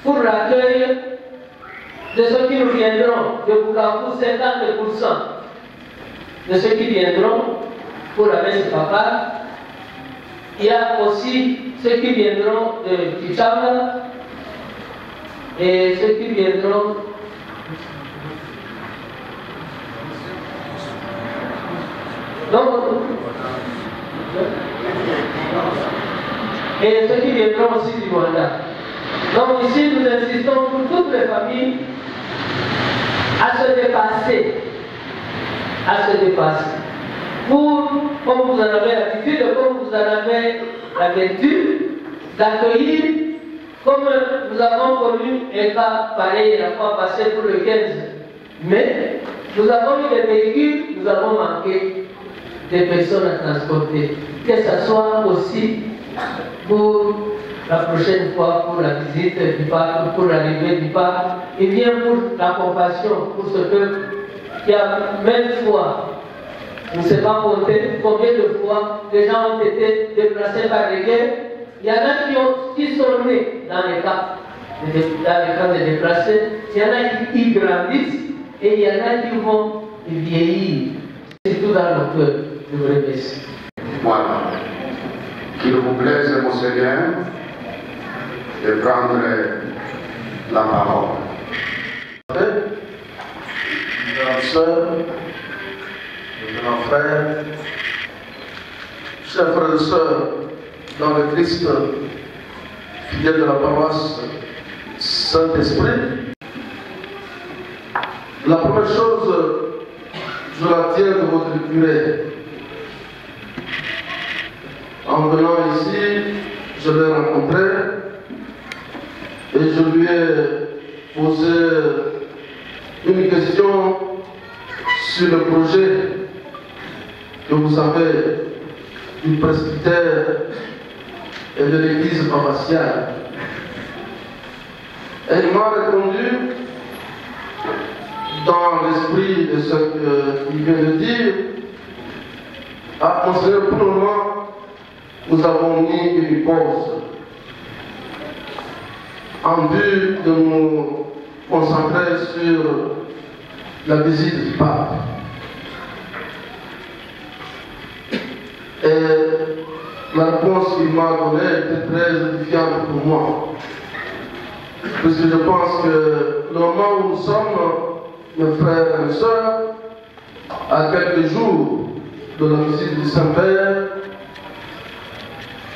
pour l'accueil de ceux qui nous viendront de Bukavu, 50%, de ceux qui viendront pour la messe papa. Il y a aussi ceux qui viendront de Kichanga et ceux qui viendront et ceux qui viendront aussi du Rwanda. Donc ici, nous insistons pour toutes les familles à se dépasser. Pour, comme vous en avez l'habitude, comme vous en avez la vertu, d'accueillir, comme nous avons connu un cas pareil la fois passée pour le 15 mai, nous avons eu des véhicules, nous avons manqué des personnes à transporter. Que ce soit aussi pour la prochaine fois, pour la visite du pape, pour l'arrivée du pape, et bien pour la compassion pour ce peuple qui a maintes fois, je ne sais pas compter combien de fois les gens ont été déplacés par les guerres. Il y en a qui sont nés dans les camps de déplacés, il y en a qui grandissent et il y en a qui vont vieillir. C'est tout dans nos cœurs. Je vous remercie. Voilà. Qu'il vous plaise, mon Seigneur, de prendre la parole. Mesdames et sœurs, mes grands frères, chers frères et sœurs, dans le Christ, fidèles de la paroisse Saint-Esprit, la première chose, je la tiens de votre curé. En venant ici, je l'ai rencontré et je lui ai posé une question sur le projet que vous avez du presbytère et de l'église paroissiale. Et il m'a répondu, dans l'esprit de ce qu'il vient de dire, à considérer pour le moment, nous avons mis une pause en vue de nous concentrer sur la visite du pape. Et la réponse qu'il m'a donnée était très édifiante pour moi. Parce que je pense que le moment où nous sommes, mes frères et mes sœurs, à quelques jours de la visite du Saint-Père,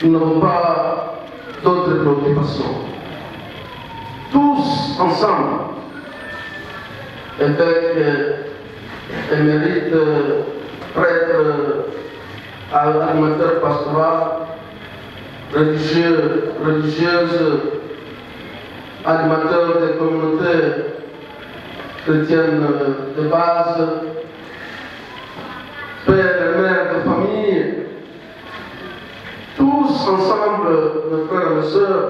nous n'avons pas d'autres préoccupations. Tous ensemble, évêques, émérites, prêtres, animateurs pastoraux, religieux, religieuses, animateurs des communautés chrétiennes de base, pères et mères de famille, tous ensemble, mes frères et mes sœurs,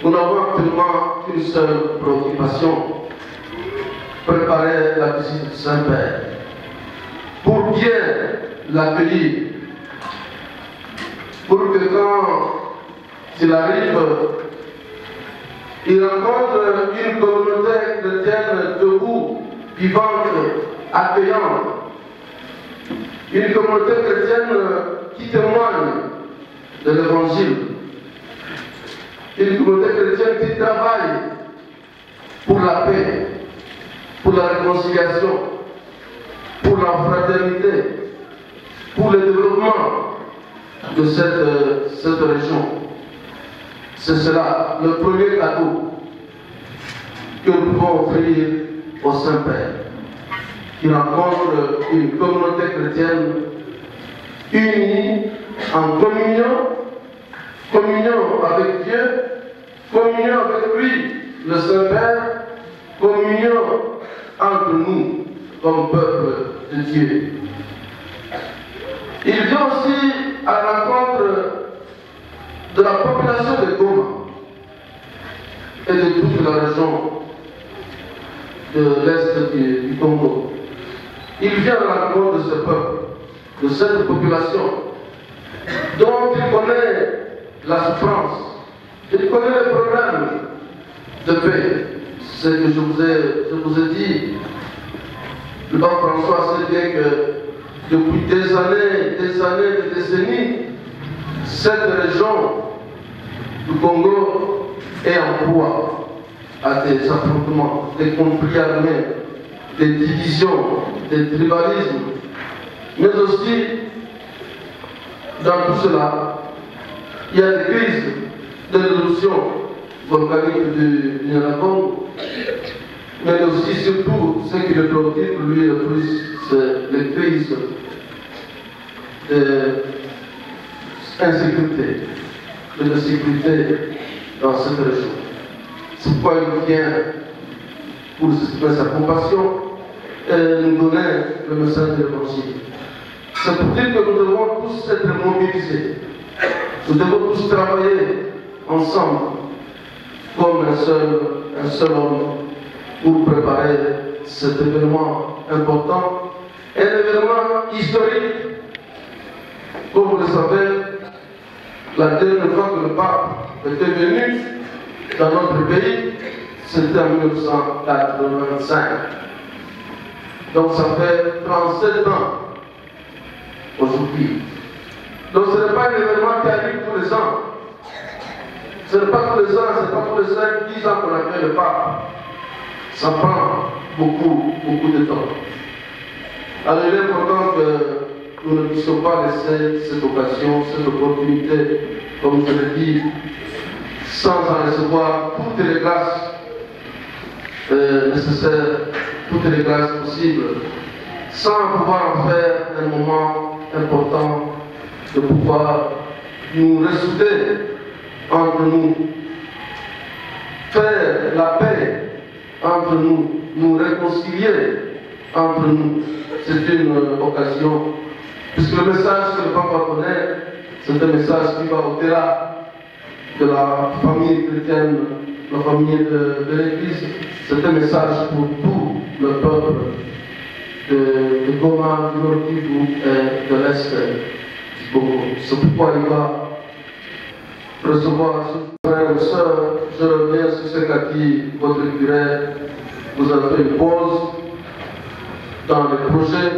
nous n'avons actuellement qu'une seule préoccupation, préparer la visite du Saint-Père, pour bien l'accueillir, pour que quand il arrive, il rencontre une communauté chrétienne debout, vivante, accueillante, une communauté chrétienne qui témoigne de l'Évangile, une communauté chrétienne qui travaille pour la paix, pour la réconciliation, pour la fraternité, pour le développement, de cette région. C'est cela, le premier cadeau que nous pouvons offrir au Saint-Père, qui rencontre une communauté chrétienne unie en communion avec Dieu, communion avec lui, le Saint-Père, communion entre nous comme peuple de Dieu. Il vient aussi à la rencontre de la population de Goma et de toute la région de l'Est du Congo. Il vient à la rencontre de ce peuple, de cette population, dont il connaît la souffrance, il connaît les problèmes de paix. C'est ce que je vous ai dit. Le pape François sait bien que depuis des années, des décennies, cette région du Congo est en proie à des affrontements, des conflits armés, des divisions, des tribalismes, mais aussi, dans tout cela, il y a des crises de résolution volcanique du Nyiragongo, mais aussi, surtout, ce qui le préoccupe, lui, le plus, c'est les crises d'insécurité, de sécurité dans cette région. C'est pourquoi il vient pour exprimer sa compassion et nous donner le message de l'Évangile. C'est pour dire que nous devons tous être mobilisés. Nous devons tous travailler ensemble comme un seul homme pour préparer cet événement important, un événement historique. Comme vous le savez, la dernière fois que le pape était venu dans notre pays, c'était en 1985. Donc ça fait 37 ans aujourd'hui. Donc ce n'est pas un événement qui arrive tous les ans. Ce n'est pas tous les ans, ce n'est pas tous les 5-10 ans qu'on a fait le pape. Ça prend beaucoup de temps. Alors il est important que nous ne puissions pas laisser cette occasion, cette opportunité, comme je l'ai dit, sans en recevoir toutes les grâces nécessaires, toutes les grâces possibles, sans pouvoir en faire un moment important de pouvoir nous ressouder entre nous, faire la paix entre nous, nous réconcilier entre nous. C'est une occasion, puisque le message que le pape connaît, c'est un message qui va au-delà de la famille chrétienne, la famille de l'Église. C'est un message pour tout le peuple de Goma, du Nord Kivu et de l'Est du Congo. C'est pourquoi il va recevoir ce frère et soeur. Je reviens sur ce qu'a dit votre curé. Vous avez fait une pause dans les projets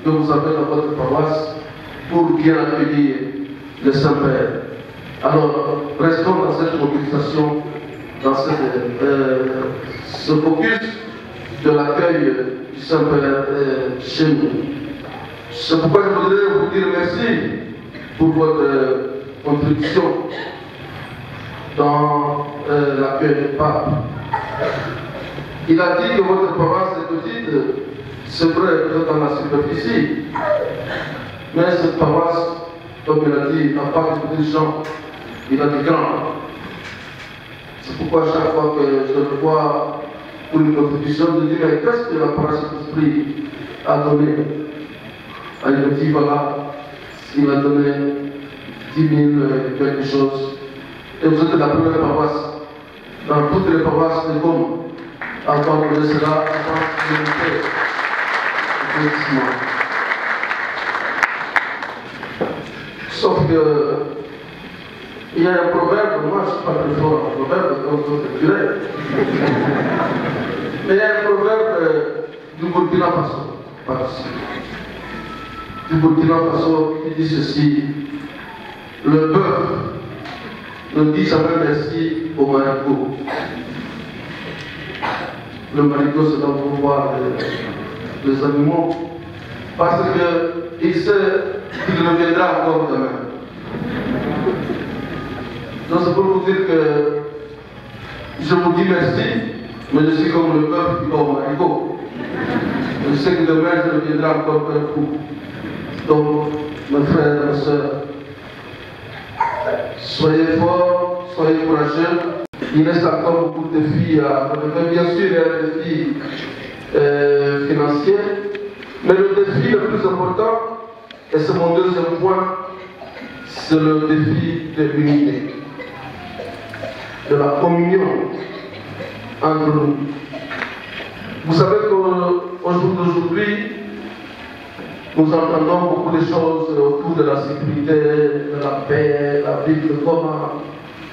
que vous avez dans votre paroisse pour bien accueillir le Saint-Père. Alors, restons dans cette mobilisation, dans ce focus de l'accueil du Saint-Père chez nous. C'est pourquoi je voudrais vous dire merci pour votre contribution dans l'accueil du pape. Il a dit que votre paroisse est petite, c'est vrai, dans la superficie, mais cette paroisse, comme il a dit, n'a pas de petits gens, il a dit grand. C'est pourquoi chaque fois que je le vois pour une contribution, je dis, mais qu'est-ce que la paroisse Saint-Esprit a donné? Il me dit, voilà, il a donné 10 000 quelque chose. Et vous êtes la première paroisse dans toutes les paroisses de Goma à avoir donné cela en tant que sauf que il y a un proverbe, moi je ne suis pas très fort en proverbe comme votre curé, mais il y a un proverbe du Burkina Faso, du Burkina Faso qui dit ceci: le bœuf ne dit jamais merci au marigot. Le marigot, c'est dans le pouvoir des animaux, parce qu'il sait qu'il reviendra encore demain. Donc c'est pour vous dire que je vous dis merci, mais je suis comme le peuple qui va au marigot. Je sais que demain je reviendrai encore un coup. Donc, mes frères et mes sœurs, soyez forts, soyez courageux. Il reste encore beaucoup de défis à relever. Bien sûr, il y a des défis financiers, mais le défi le plus important, et c'est mon deuxième point, c'est le défi de l'unité, de la communion entre nous. Vous savez qu'au jour d'aujourd'hui, nous entendons beaucoup de choses autour de la sécurité, de la paix, la ville de Goma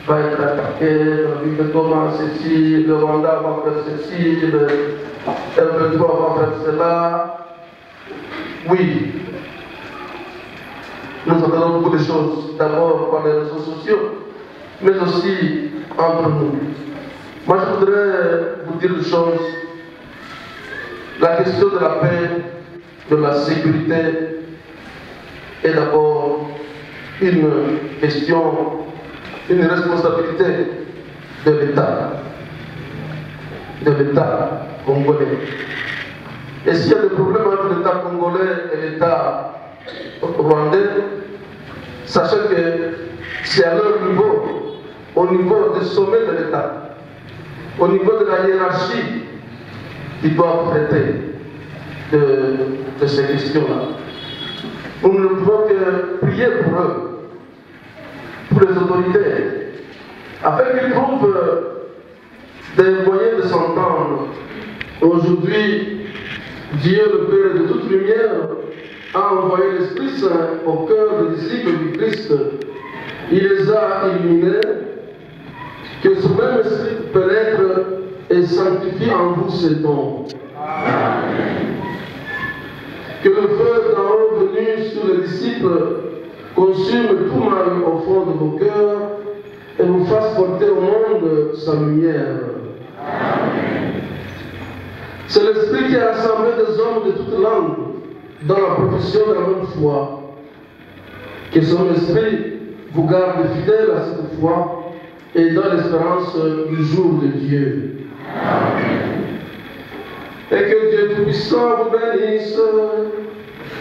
va être attaquée, la ville de Goma ceci, le Rwanda va faire ceci, le M23 va faire cela. Oui, nous entendons beaucoup de choses, d'abord par les réseaux sociaux, mais aussi entre nous. Moi je voudrais vous dire une chose, la question de la paix, de la sécurité est d'abord une question, une responsabilité de l'État congolais. Et s'il y a des problèmes entre l'État congolais et l'État rwandais, sachez que c'est à leur niveau, au niveau des sommets de l'État, au niveau de la hiérarchie, qu'ils doivent traiter de ces questions-là. Nous ne pouvons que prier pour eux, pour les autorités, afin qu'ils trouvent des moyens de s'entendre. Aujourd'hui, Dieu, le Père de toute lumière, a envoyé l'Esprit Saint au cœur des disciples du Christ. Il les a illuminés, que ce même Esprit pénètre et sanctifie en vous ces dons. Amen. Que le feu d'en haut venu sur les disciples consume tout mal au fond de vos cœurs et vous fasse porter au monde sa lumière. Amen. C'est l'Esprit qui a rassemblé des hommes de toutes langues dans la profession de la même foi. Que son Esprit vous garde fidèles à cette foi et dans l'espérance du jour de Dieu. Amen. Et que Dieu Tout-Puissant vous bénisse,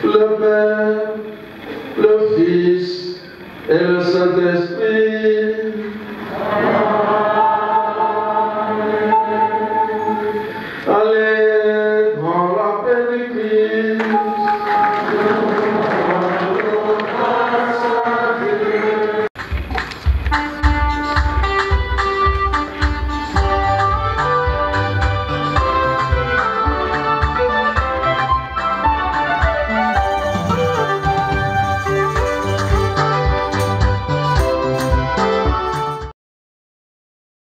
le Père, le Fils et le Saint-Esprit. Amen. Allez dans la paix du Christ.